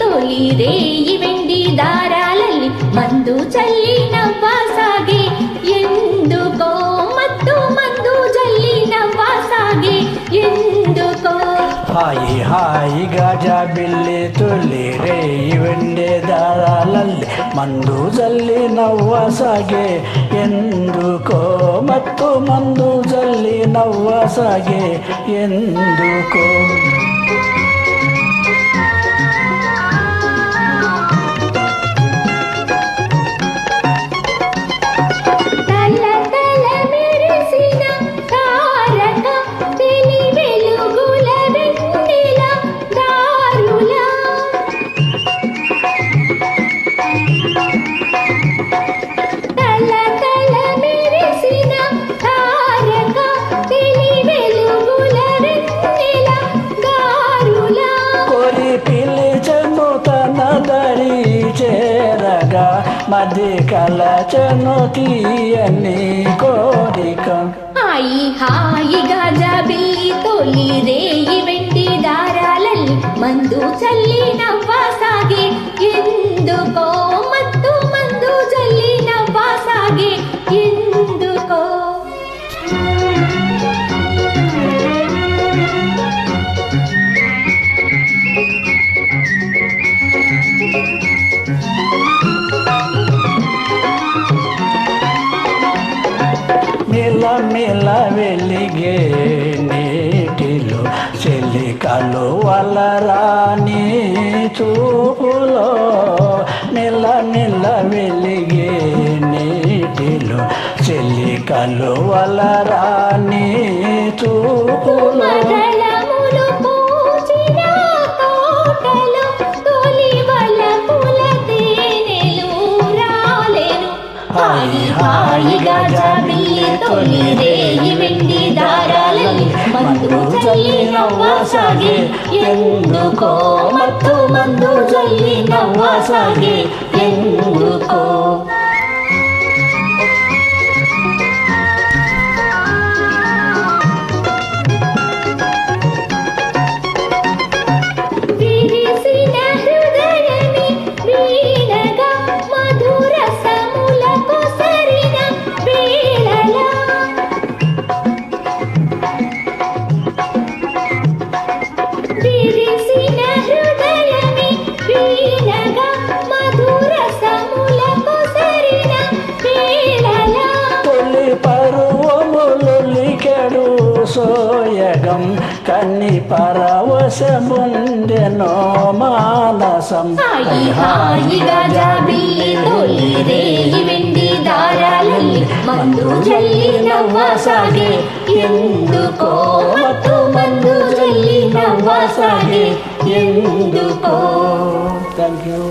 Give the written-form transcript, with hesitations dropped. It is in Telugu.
తొలి రేయి వెండి దారాలಲ್ಲಿ మందు చల్లి నవ్వసాగే ఎందుకో మత్తు మందు జల్లి నవ్వసాగే ఎందుకో హాయి హాయిగా జాబిల్లి తొలి రేయి వెండి దారాలಲ್ಲಿ మందు జల్లి నవ్వసాగే ఎందుకో మత్తు మందు జల్లి నవ్వసాగే ఎందుకో మది కలచను తీయని కోరిక హాయి హాయిగా జాబిల్లి తొలి రేయి వెండి దారాలಲ್ಲಿ మందు చల్లి నవ్వసాగే ఎందుకో మత్తు మందు జల్లి నవ్వసాగే ఎందుకో మిల మిల వెలిగే నీటిలో చెలికలు వలరాని చూపులో మిల మిల వెలిగే నీటిలో చెలికలు వలరాని చూపులో హాయి హాయిగా జాబిల్లి తొలి రేయి వెండి దారాలಲ್ಲಿ మందు జల్లి నవ్వసాగే ఎందుకో మత్తు మందు జల్లి నవ్వసాగే ఎందుకో సోయగం కన్ని పరవశముండెనో మానసం హాయి హాయిగా జాబిల్లి తొలి రేయి వెండి దారాలಲ್ಲಿ మందు జల్లి నవ్వసాగే ఎందుకో మత్తు మందు జల్లి నవ్వసాగే ఎందుకో థ్యాంక్ యూ